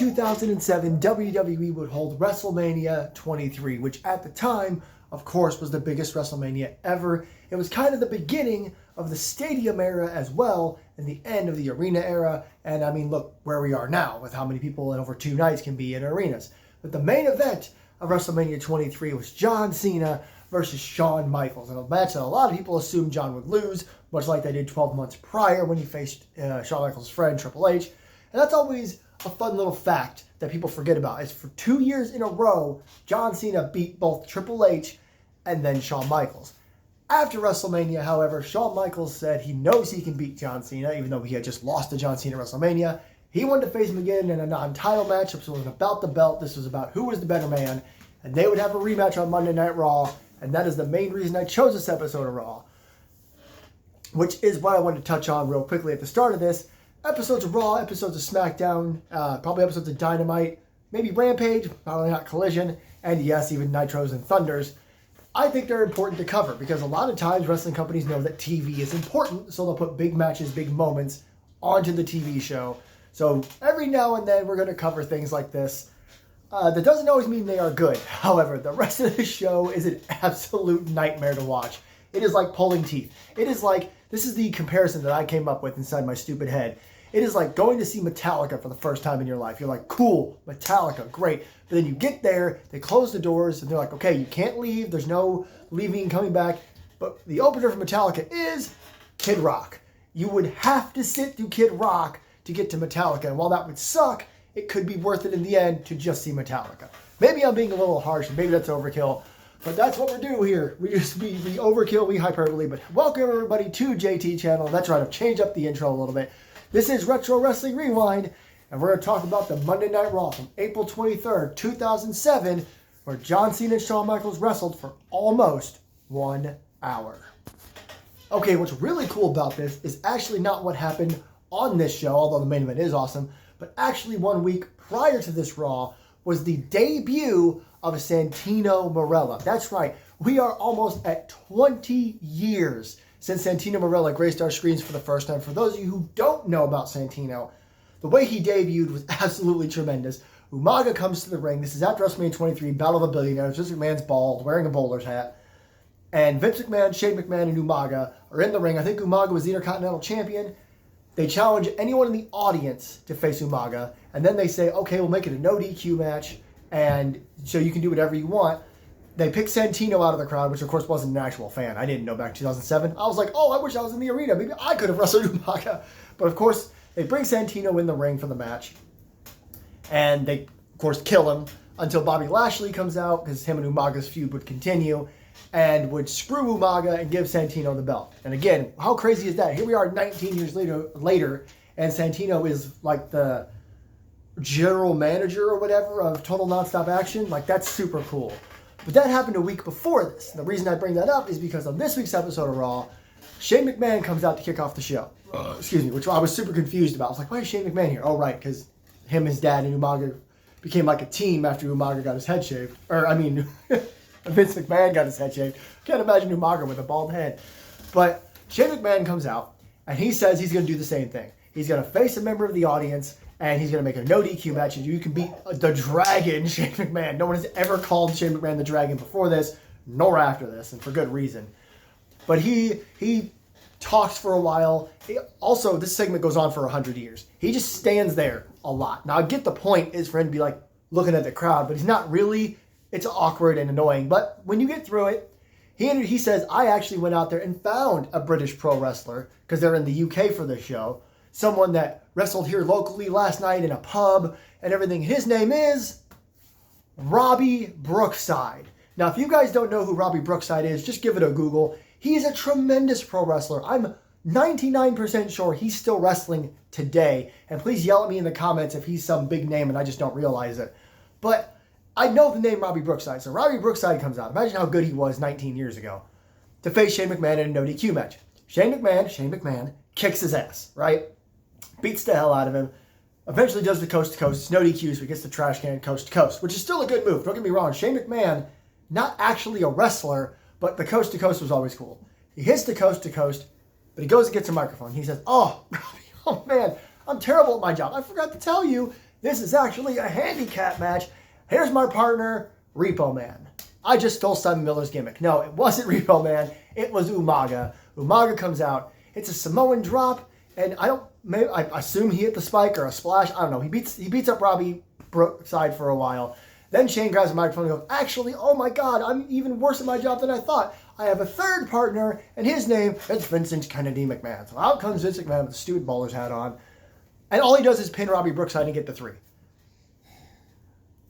2007, WWE would hold WrestleMania 23, which at the time, of course, was the biggest WrestleMania ever. It was kind of the beginning of the stadium era as well, and the end of the arena era. And I mean, look where we are now with how many people in over 2 nights can be in arenas. But the main event of WrestleMania 23 was John Cena versus Shawn Michaels, in a match that a lot of people assumed John would lose, much like they did 12 months prior when he faced Shawn Michaels' friend Triple H. And that's always a fun little fact that people forget about. Is for 2 years in a row, John Cena beat both Triple H and then Shawn Michaels. After WrestleMania, however, Shawn Michaels said he knows he can beat John Cena, even though he had just lost to John Cena at WrestleMania. He wanted to face him again in a non-title match, so it wasn't about the belt. This was about who was the better man, and they would have a rematch on Monday Night Raw, and that is the main reason I chose this episode of Raw, which is what I wanted to touch on real quickly at the start of this. Episodes of Raw, episodes of SmackDown, probably episodes of Dynamite, maybe Rampage, probably not Collision, and yes, even Nitros and Thunders. I think they're important to cover because a lot of times wrestling companies know that TV is important, so they'll put big matches, big moments onto the TV show. So every now and then we're going to cover things like this. That doesn't always mean they are good. However, the rest of the show is an absolute nightmare to watch. It is like pulling teeth. It is like, this is the comparison that I came up with inside my stupid head. It is like going to see Metallica for the first time in your life. You're like, cool, Metallica, great. But then you get there, they close the doors, and they're like, okay, you can't leave. There's no leaving and coming back. But the opener for Metallica is Kid Rock. You would have to sit through Kid Rock to get to Metallica. And while that would suck, it could be worth it in the end to just see Metallica. Maybe I'm being a little harsh, and maybe that's overkill. But that's what we do here. We overkill, we hyperbole. But welcome everybody to JT Channel. That's right, I've changed up the intro a little bit. This is Retro Wrestling Rewind, and we're going to talk about the Monday Night Raw from April 23rd, 2007, where John Cena and Shawn Michaels wrestled for almost 1 hour. Okay, what's really cool about this is actually not what happened on this show, although the main event is awesome, but actually 1 week prior to this Raw was the debut of Santino Marella. That's right, we are almost at 20 years since Santino Marella graced our screens for the first time. For those of you who don't know about Santino, the way he debuted was absolutely tremendous. Umaga comes to the ring. This is after WrestleMania 23, Battle of the Billionaires. Vince McMahon's bald, wearing a bowler's hat. And Vince McMahon, Shane McMahon, and Umaga are in the ring. I think Umaga was the Intercontinental Champion. They challenge anyone in the audience to face Umaga. And then they say, okay, we'll make it a no DQ match. And so you can do whatever you want. They picked Santino out of the crowd, which of course wasn't an actual fan. I didn't know back in 2007. I was like, oh, I wish I was in the arena. Maybe I could have wrestled Umaga. But of course, they bring Santino in the ring for the match. And they, of course, kill him until Bobby Lashley comes out because him and Umaga's feud would continue and would screw Umaga and give Santino the belt. And again, how crazy is that? Here we are 19 years later and Santino is like the general manager or whatever of Total Nonstop Action. Like, that's super cool. But that happened a week before this. And the reason I bring that up is because on this week's episode of Raw, Shane McMahon comes out to kick off the show. Which I was super confused about. I was like, why is Shane McMahon here? Oh, right, because him, his dad, and Umaga became like a team after Umaga got his head shaved. Vince McMahon got his head shaved. Can't imagine Umaga with a bald head. But Shane McMahon comes out, and he says he's going to do the same thing. He's going to face a member of the audience, and he's going to make a no DQ match, and you can beat the Dragon, Shane McMahon. No one has ever called Shane McMahon the Dragon before this, nor after this, and for good reason. But he talks for a while. Also, this segment goes on for 100 years. He just stands there a lot. Now, I get the point is for him to be like looking at the crowd, but he's not really. It's awkward and annoying. But when you get through it, he says, I actually went out there and found a British pro wrestler because they're in the UK for this show. Someone that wrestled here locally last night in a pub and everything. His name is Robbie Brookside. Now, if you guys don't know who Robbie Brookside is, just give it a Google. He's a tremendous pro wrestler. I'm 99% sure he's still wrestling today. And please yell at me in the comments if he's some big name and I just don't realize it. But I know the name Robbie Brookside. So Robbie Brookside comes out. Imagine how good he was 19 years ago to face Shane McMahon in a no DQ match. Shane McMahon kicks his ass, right? Beats the hell out of him. Eventually does the coast to coast. It's no DQ, so he gets the trash can coast to coast, which is still a good move. Don't get me wrong. Shane McMahon, not actually a wrestler, but the coast to coast was always cool. He hits the coast to coast, but he goes and gets a microphone. He says, oh man, I'm terrible at my job. I forgot to tell you, This is actually a handicap match. Here's my partner, Repo Man. I just stole Simon Miller's gimmick. No, it wasn't Repo Man. It was Umaga. Umaga comes out. It's a Samoan drop, and I assume he hit the spike or a splash. I don't know. He beats up Robbie Brookside for a while. Then Shane grabs the microphone and goes, actually, oh my God, I'm even worse at my job than I thought. I have a third partner, and his name is Vincent Kennedy McMahon. So out comes Vince McMahon with the stupid bowler's hat on. And all he does is pin Robbie Brookside and get the 3.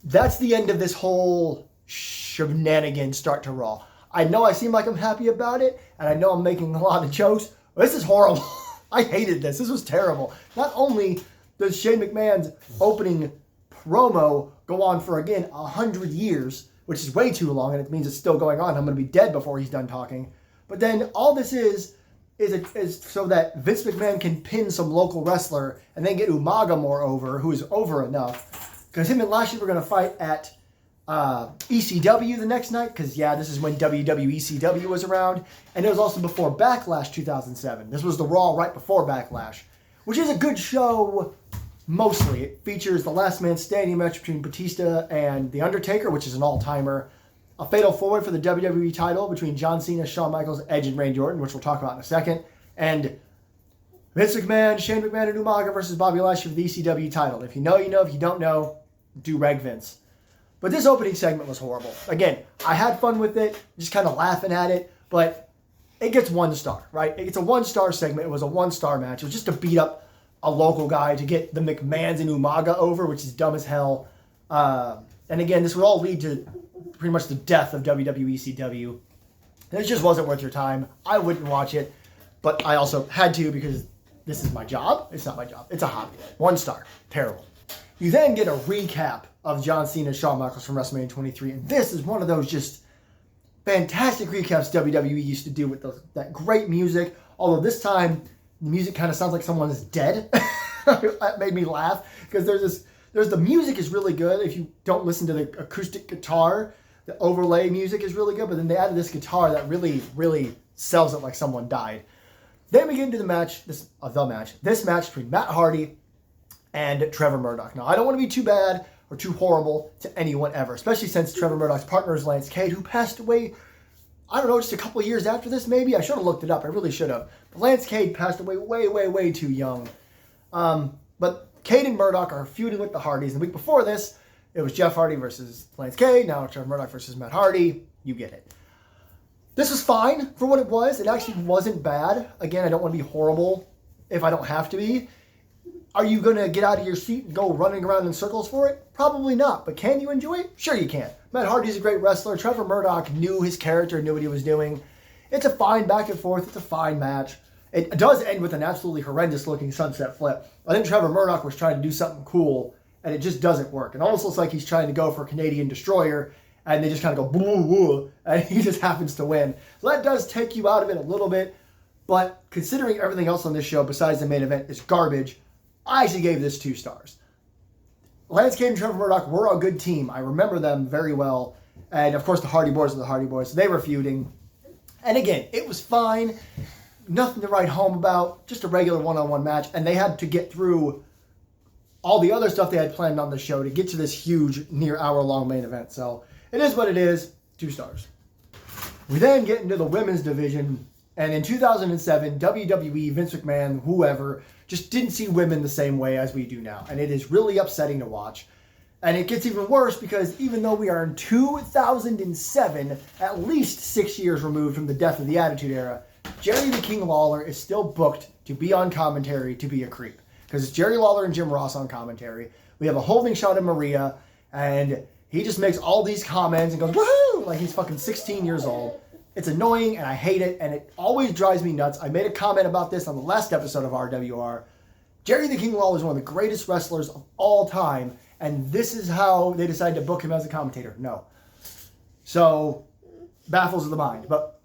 That's the end of this whole shenanigans start to Raw. I know I seem like I'm happy about it, and I know I'm making a lot of jokes. But this is horrible. I hated this. This was terrible. Not only does Shane McMahon's opening promo go on for, again, 100 years, which is way too long, and it means it's still going on. I'm going to be dead before he's done talking. But then all this is so that Vince McMahon can pin some local wrestler and then get Umaga more over, who is over enough. Because him and Lashley were going to fight at ECW the next night, because, yeah, this is when WWECW was around. And it was also before Backlash 2007. This was the Raw right before Backlash, which is a good show. Mostly, it features the last man standing match between Batista and The Undertaker, which is an all-timer. A fatal four-way for the WWE title between John Cena, Shawn Michaels, Edge, and Randy Orton, which we'll talk about in a second. And Vince McMahon, Shane McMahon, and Umaga versus Bobby Lashley for the ECW title. If you know, you know. If you don't know, do reg Vince. But this opening segment was horrible. Again, I had fun with it, just kind of laughing at it, but it gets 1 star, right? It's a 1-star segment. It was a 1-star match. It was just to beat up a local guy to get the McMahons and Umaga over, which is dumb as hell. And again, this would all lead to pretty much the death of WWECW. And it just wasn't worth your time. I wouldn't watch it, but I also had to because this is my job. It's not my job. It's a hobby. 1 star. Terrible. You then get a recap of John Cena and Shawn Michaels from WrestleMania 23, and this is one of those just fantastic recaps WWE used to do with that great music, although this time the music kind of sounds like someone is dead. That made me laugh because there's the music is really good. If you don't listen to the acoustic guitar, the overlay music is really good. But then they added this guitar that really, really sells it like someone died. Then we get into the match. This match between Matt Hardy and Trevor Murdoch. Now I don't want to be too bad or too horrible to anyone ever, especially since Trevor Murdoch's partner is Lance Cade, who passed away. I don't know, just a couple of years after this, maybe? I should have looked it up. I really should have. But Lance Cade passed away way, way, way too young. But Cade and Murdoch are feuding with the Hardys. The week before this, it was Jeff Hardy versus Lance Cade. Now it's Trevor Murdoch versus Matt Hardy. You get it. This was fine for what it was. It actually wasn't bad. Again, I don't want to be horrible if I don't have to be. Are you going to get out of your seat and go running around in circles for it? Probably not. But can you enjoy it? Sure you can. Matt Hardy's a great wrestler. Trevor Murdoch knew his character, knew what he was doing. It's a fine back and forth. It's a fine match. It does end with an absolutely horrendous looking sunset flip. I think Trevor Murdoch was trying to do something cool, and it just doesn't work. It almost looks like he's trying to go for a Canadian Destroyer, and they just kind of go boo, boo, and he just happens to win. So that does take you out of it a little bit, but considering everything else on this show besides the main event is garbage, I actually gave this 2 stars. Lance Cade and Trevor Murdoch were a good team. I remember them very well. And, of course, the Hardy Boys are the Hardy Boys. So they were feuding. And, again, it was fine. Nothing to write home about. Just a regular one-on-one match. And they had to get through all the other stuff they had planned on the show to get to this huge, near hour-long main event. So it is what it is. 2 stars. We then get into the women's division. And in 2007, WWE, Vince McMahon, whoever, just didn't see women the same way as we do now. And it is really upsetting to watch. And it gets even worse because even though we are in 2007, at least 6 years removed from the death of the Attitude Era, Jerry the King Lawler is still booked to be on commentary to be a creep. Because it's Jerry Lawler and Jim Ross on commentary. We have a holding shot of Maria, and he just makes all these comments and goes, woohoo! Like he's fucking 16 years old. It's annoying, and I hate it, and it always drives me nuts. I made a comment about this on the last episode of RWR. Jerry the King Lawler is one of the greatest wrestlers of all time, and this is how they decided to book him as a commentator. No. So, baffles the mind. But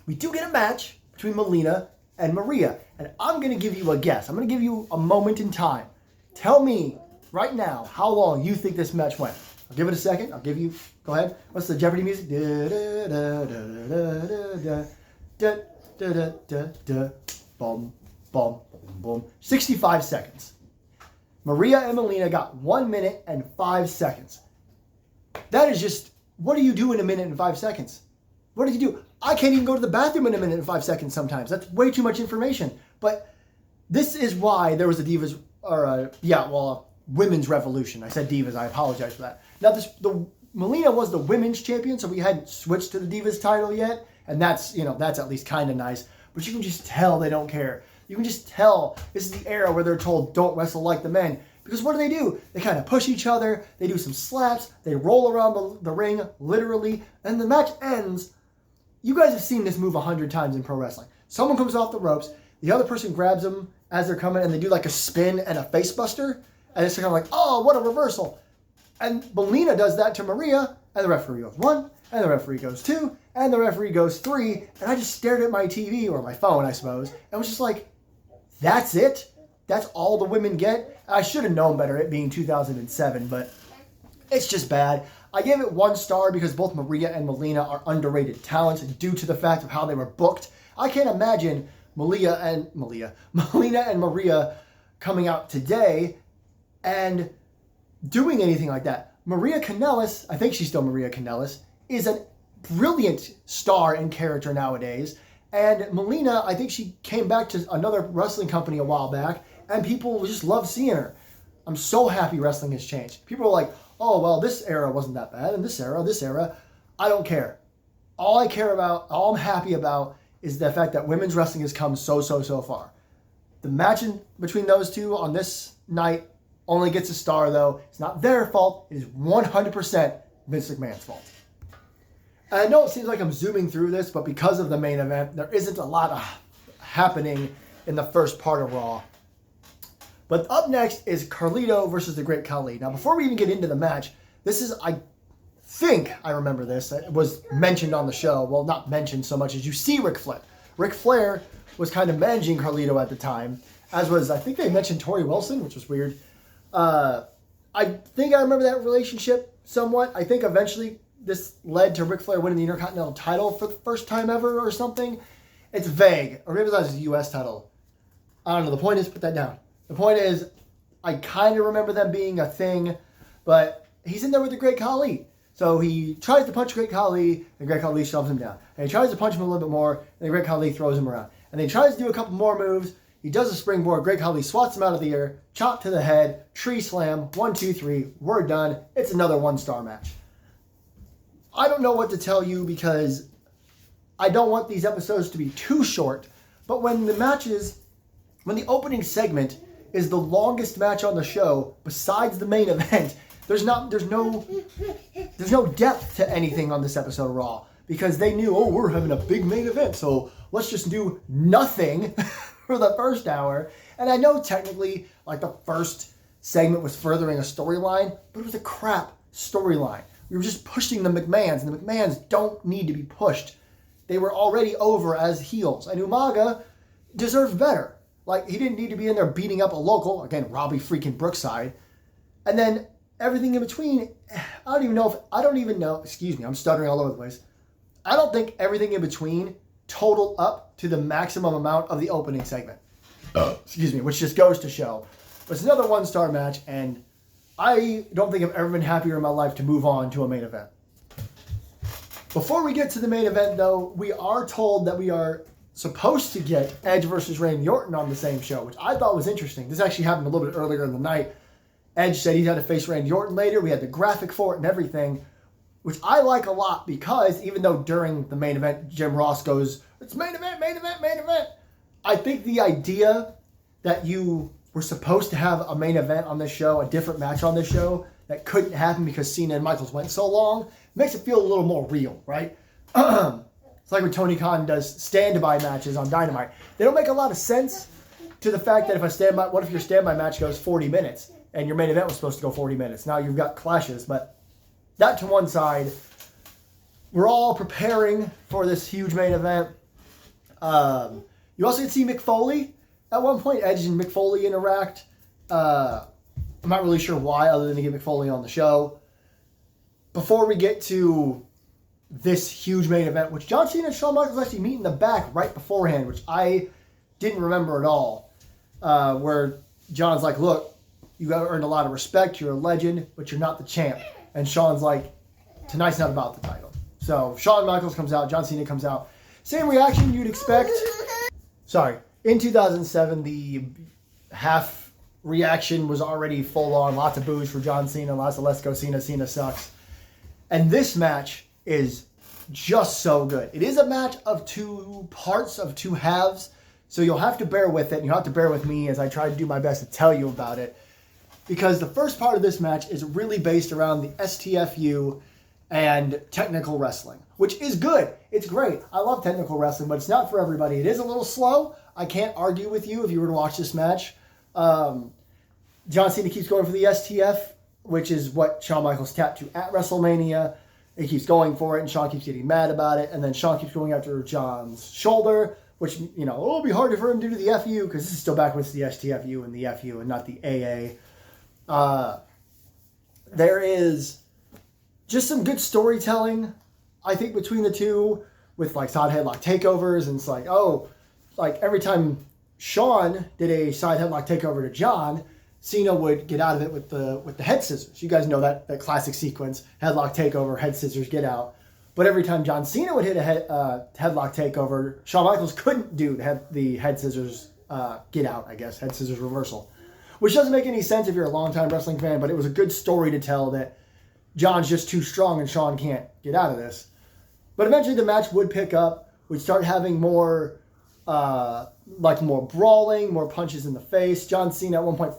we do get a match between Melina and Maria, and I'm going to give you a guess. I'm going to give you a moment in time. Tell me right now how long you think this match went. I'll give it a second. I'll give you... Go ahead. What's the Jeopardy music? Boom, boom, boom. 65 seconds. Maria and Melina got 1 minute and 5 seconds. That is just, what do you do in a minute and 5 seconds? What do you do? I can't even go to the bathroom in a minute and 5 seconds sometimes. That's way too much information. But this is why there was a Divas, women's revolution. I said Divas, I apologize for that. Now, Melina was the women's champion, so we hadn't switched to the Divas title yet. And that's at least kind of nice. But you can just tell they don't care. You can just tell this is the era where they're told, don't wrestle like the men. Because what do? They kind of push each other. They do some slaps. They roll around the ring, literally. And the match ends. You guys have seen this move 100 times in pro wrestling. Someone comes off the ropes. The other person grabs them as they're coming, and they do like a spin and a face buster. And it's kind of like, oh, what a reversal. And Melina does that to Maria, and the referee goes 1, and the referee goes 2, and the referee goes 3. And I just stared at my TV, or my phone, I suppose, and was just like, that's it? That's all the women get? I should have known better, it being 2007, but it's just bad. I gave it 1 star because both Maria and Melina are underrated talents due to the fact of how they were booked. I can't imagine Melina and Maria coming out today and doing anything like that. Maria Kanellis, I think she's still Maria Kanellis, is a brilliant star and character nowadays. And Melina, I think she came back to another wrestling company a while back, and people just love seeing her. I'm so happy wrestling has changed. People are like, oh, well, this era wasn't that bad, and this era. I don't care. All I'm happy about is the fact that women's wrestling has come so far. The match between those two on this night only gets a star, though. It's not their fault. It is 100% Vince McMahon's fault. And I know it seems like I'm zooming through this, but because of the main event, there isn't a lot happening in the first part of Raw. But up next is Carlito versus the Great Khali. Now, before we even get into the match, this is, I think I remember this. It was mentioned on the show. Well, not mentioned so much as you see Ric Flair. Ric Flair was kind of managing Carlito at the time, as was, I think they mentioned Tori Wilson, which was weird. I think I remember that relationship somewhat. I think eventually this led to Ric Flair winning the Intercontinental title for the first time ever or something. It's vague. Or maybe it was the U.S. title. I don't know. The point is, put that down. The point is, I kind of remember them being a thing, but he's in there with the Great Khali. So he tries to punch Great Khali, and the Great Khali shoves him down. And he tries to punch him a little bit more, and the Great Khali throws him around. And then he tries to do a couple more moves. He does a springboard. Great Khali swats him out of the air, chop to the head, tree slam, 1, 2, 3, we're done. It's another 1-star match. I don't know what to tell you because I don't want these episodes to be too short, but when the opening segment is the longest match on the show besides the main event, there's no depth to anything on this episode of Raw because they knew, oh, we're having a big main event, so let's just do nothing for the first hour. And I know technically, like, the first segment was furthering a storyline, but it was a crap storyline. We were just pushing the McMahons, and the McMahons don't need to be pushed. They were already over as heels, and Umaga deserved better. Like, he didn't need to be in there beating up a local, again, Robbie freaking Brookside. And then everything in between, I don't even know, excuse me, I'm stuttering all over the place. I don't think everything in between totaled up to the maximum amount of the opening segment. Excuse me, which just goes to show. But it's another 1-star match, and I don't think I've ever been happier in my life to move on to a main event. Before we get to the main event, though, we are told that we are supposed to get Edge versus Randy Orton on the same show, which I thought was interesting. This actually happened a little bit earlier in the night. Edge said he had to face Randy Orton later. We had the graphic for it and everything, which I like a lot because even though during the main event, Jim Ross goes, it's main event, main event, main event. I think the idea that you were supposed to have a main event on this show, a different match on this show, that couldn't happen because Cena and Michaels went so long, makes it feel a little more real, right? It's like when Tony Khan does standby matches on Dynamite. They don't make a lot of sense to the fact that what if your standby match goes 40 minutes and your main event was supposed to go 40 minutes? Now you've got clashes, but that to one side, we're all preparing for this huge main event. You also get to see Mick Foley. At one point, Edge and Mick Foley interact. I'm not really sure why, other than to get Mick Foley on the show. Before we get to this huge main event, which John Cena and Shawn Michaels actually meet in the back right beforehand, which I didn't remember at all, where John's like, look, You earned a lot of respect. You're a legend, but you're not the champ. And Shawn's like, tonight's not about the title. So Shawn Michaels comes out. John Cena comes out. Same reaction you'd expect. Sorry. In 2007, the half reaction was already full on. Lots of boos for John Cena. Lots of let's go Cena. Cena sucks. And this match is just so good. It is a match of two parts, of two halves. So you'll have to bear with it. And you'll have to bear with me as I try to do my best to tell you about it. Because the first part of this match is really based around the STFU and technical wrestling, which is good. It's great. I love technical wrestling, but it's not for everybody. It is a little slow. I can't argue with you if you were to watch this match. John Cena keeps going for the STF, which is what Shawn Michaels tapped to at WrestleMania. He keeps going for it, and Shawn keeps getting mad about it. And then Shawn keeps going after John's shoulder, which, you know, it'll be hard for him to do the FU because this is still back when it's the STFU and the FU and not the AA. There is just some good storytelling, I think, between the two with like side headlock takeovers. And it's like, oh, like every time Shawn did a side headlock takeover to John, Cena would get out of it with the head scissors. You guys know that classic sequence, headlock takeover, head scissors, get out. But every time John Cena would hit a headlock takeover, Shawn Michaels couldn't do the head scissors get out, I guess, head scissors reversal. Which doesn't make any sense if you're a longtime wrestling fan, but it was a good story to tell that John's just too strong and Shawn can't get out of this. But eventually the match would pick up. We'd start having more brawling, more punches in the face. John Cena at one point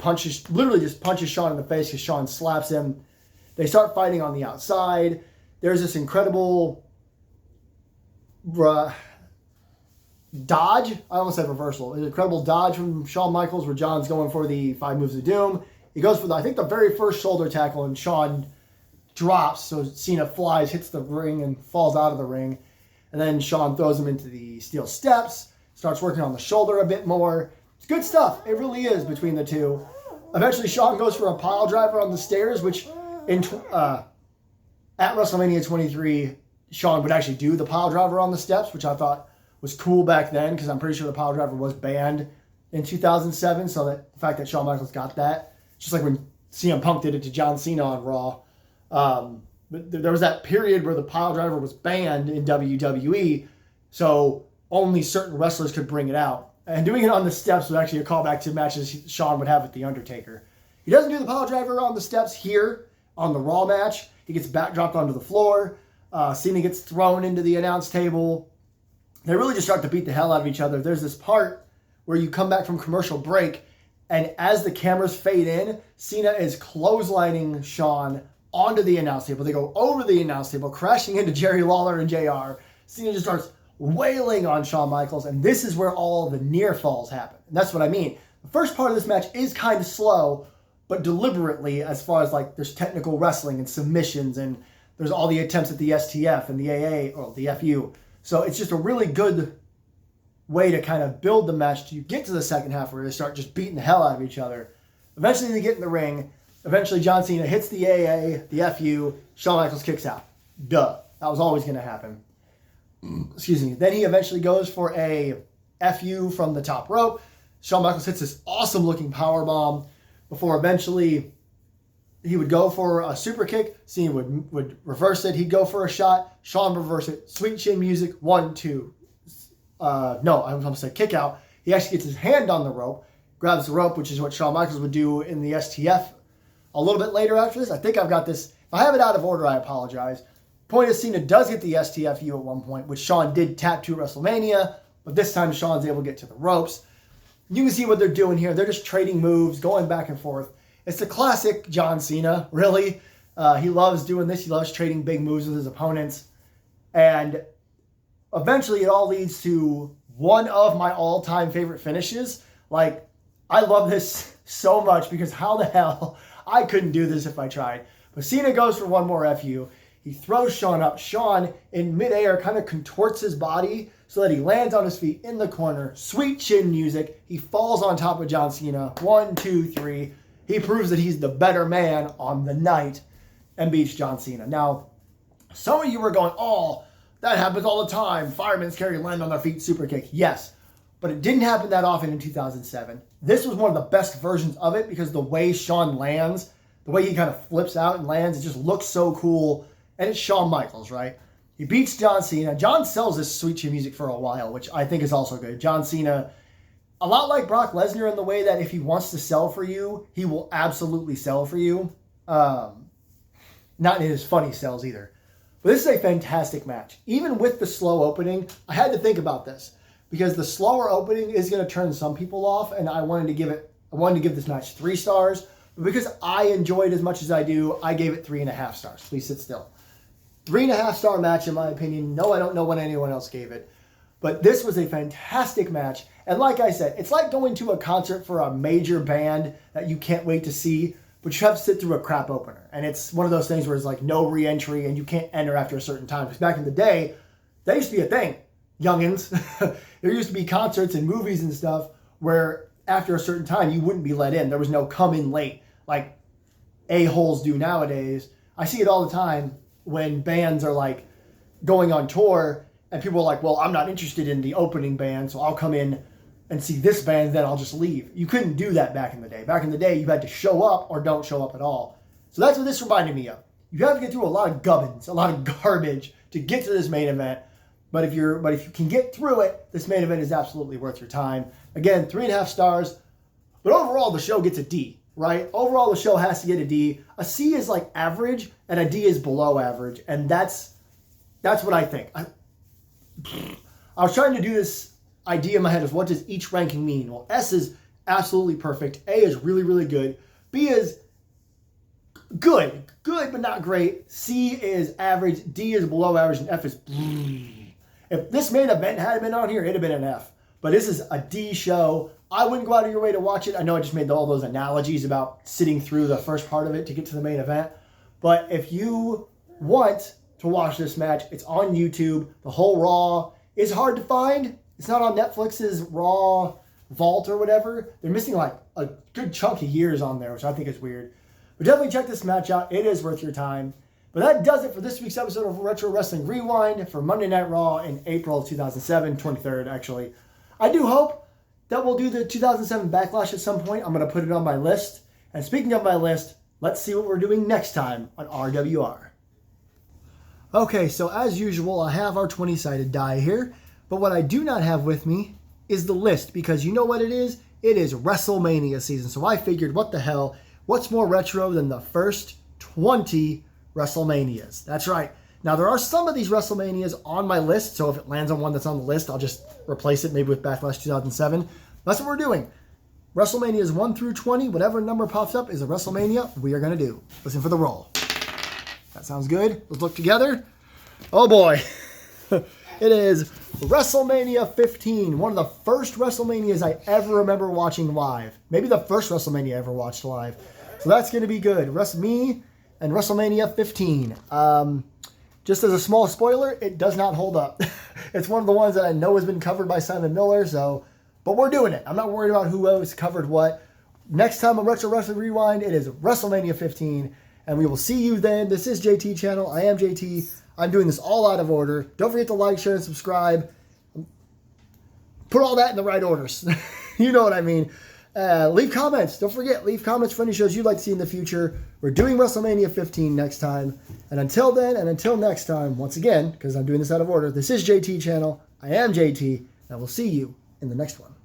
literally just punches Shawn in the face because Shawn slaps him. They start fighting on the outside. There's this incredible dodge. I almost said reversal. An incredible dodge from Shawn Michaels where John's going for the 5 moves of doom. He goes for I think the very first shoulder tackle, and Shawn drops, so Cena flies, hits the ring, and falls out of the ring. And then Shawn throws him into the steel steps, starts working on the shoulder a bit more. It's good stuff. It really is between the two. Eventually, Shawn goes for a pile driver on the stairs, which at WrestleMania 23, Shawn would actually do the pile driver on the steps, which I thought was cool back then, because I'm pretty sure the pile driver was banned in 2007. So that the fact that Shawn Michaels got that, just like when CM Punk did it to John Cena on Raw. But there was that period where the pile driver was banned in WWE, so only certain wrestlers could bring it out. And doing it on the steps was actually a callback to matches Shawn would have with The Undertaker. He doesn't do the pile driver on the steps here on the Raw match. He gets backdropped onto the floor. Cena gets thrown into the announce table. They really just start to beat the hell out of each other. There's this part where you come back from commercial break, and as the cameras fade in, Cena is clotheslining Shawn onto the announce table. They go over the announce table, crashing into Jerry Lawler and JR. Cena just starts wailing on Shawn Michaels, and this is where all the near falls happen. And that's what I mean. The first part of this match is kind of slow, but deliberately, as far as like there's technical wrestling and submissions, and there's all the attempts at the STF and the AA, or the FU. So it's just a really good way to kind of build the match till you get to the second half where they start just beating the hell out of each other. Eventually they get in the ring. Eventually John Cena hits the AA, the FU. Shawn Michaels kicks out. Duh. That was always going to happen. Excuse me. Then he eventually goes for a FU from the top rope. Shawn Michaels hits this awesome looking power bomb before eventually he would go for a super kick. Cena would reverse it. He'd go for a shot. Shawn would reverse it. Sweet chin music. 1, 2. No, I was going to say kick out. He actually gets his hand on the rope, grabs the rope, which is what Shawn Michaels would do in the STF a little bit later after this. I think I've got this. If I have it out of order, I apologize. Point is, Cena does get the STFU at one point, which Shawn did tap to WrestleMania, but this time Shawn's able to get to the ropes. You can see what they're doing here. They're just trading moves, going back and forth. It's the classic John Cena, really. He loves doing this. He loves trading big moves with his opponents. And eventually it all leads to one of my all-time favorite finishes. Like, I love this so much because how the hell I couldn't do this if I tried. But Cena goes for one more FU. He throws Shawn up. Shawn, in midair, kind of contorts his body so that he lands on his feet in the corner. Sweet chin music. He falls on top of John Cena. 1, 2, 3. He proves that he's the better man on the night and beats John Cena. Now, some of you were going, oh, that happens all the time. Firemen's carry land on their feet, super kick. Yes. but it didn't happen that often in 2007. This was one of the best versions of it because the way Shawn lands, the way he kind of flips out and lands, it just looks so cool. And it's Shawn Michaels, right? He beats John Cena. John sells this Sweet Chin Music for a while, which I think is also good. John Cena, a lot like Brock Lesnar in the way that if he wants to sell for you, he will absolutely sell for you. Not in his funny sells either. But this is a fantastic match. Even with the slow opening, I had to think about this because the slower opening is going to turn some people off, and I wanted to give this match 3 stars. But because I enjoyed as much as I do, I gave it 3.5 stars. Please sit still. 3.5 star match in my opinion. No, I don't know what anyone else gave it. But this was a fantastic match. And like I said, it's like going to a concert for a major band that you can't wait to see, but you have to sit through a crap opener. And it's one of those things where it's like no re-entry and you can't enter after a certain time. Because back in the day, that used to be a thing, youngins. There used to be concerts and movies and stuff where after a certain time you wouldn't be let in. There was no come in late like a-holes do nowadays. I see it all the time when bands are like going on tour and people are like, well, I'm not interested in the opening band, so I'll come in and see this band, then I'll just leave. You couldn't do that back in the day. Back in the day, you had to show up or don't show up at all. So that's what this reminded me of. You have to get through a lot of gubbins, a lot of garbage to get to this main event. But if you can get through it, this main event is absolutely worth your time. Again, 3.5 stars. But overall, the show gets a D, right? Overall, the show has to get a D. A C is like average, and a D is below average. And that's what I think. I was trying to do this idea in my head of what does each ranking mean? Well, S is absolutely perfect. A is really, really good. B is good but not great. C is average. D is below average, and F is if this main event had been on here, it'd have been an F. But this is a D show. I wouldn't go out of your way to watch it. I know I just made all those analogies about sitting through the first part of it to get to the main event. But if you want to watch this match, it's on YouTube. The whole Raw is hard to find. It's not on Netflix's Raw Vault or whatever. They're missing like a good chunk of years on there, which I think is weird. But definitely check this match out. It is worth your time. But that does it for this week's episode of Retro Wrestling Rewind for Monday Night Raw in April of 2007, 23rd actually. I do hope that we'll do the 2007 Backlash at some point. I'm going to put it on my list. And speaking of my list, let's see what we're doing next time on RWR. Okay, so as usual, I have our 20-sided die here. But what I do not have with me is the list, because you know what it is? It is WrestleMania season. So I figured, what the hell? What's more retro than the first 20 WrestleManias? That's right. Now, there are some of these WrestleManias on my list, so if it lands on one that's on the list, I'll just replace it maybe with Backlash 2007. That's what we're doing. WrestleManias 1 through 20, whatever number pops up is a WrestleMania we are going to do. Listen for the roll. That sounds good. Let's look together. Oh boy. It is WrestleMania 15, one of the first WrestleManias I ever remember watching live. Maybe the first WrestleMania I ever watched live. So that's going to be good. Me and WrestleMania 15. Just as a small spoiler, it does not hold up. It's one of the ones that I know has been covered by Simon Miller, but we're doing it. I'm not worried about who else covered what. Next time on Retro Wrestling Rewind, it is WrestleMania 15, and we will see you then. This is JT Channel. I am JT. I'm doing this all out of order. Don't forget to like, share, and subscribe. Put all that in the right orders. You know what I mean. Leave comments. Don't forget, leave comments for any shows you'd like to see in the future. We're doing WrestleMania 15 next time. And until then, and until next time, once again, because I'm doing this out of order, this is JT Channel. I am JT, and I will see you in the next one.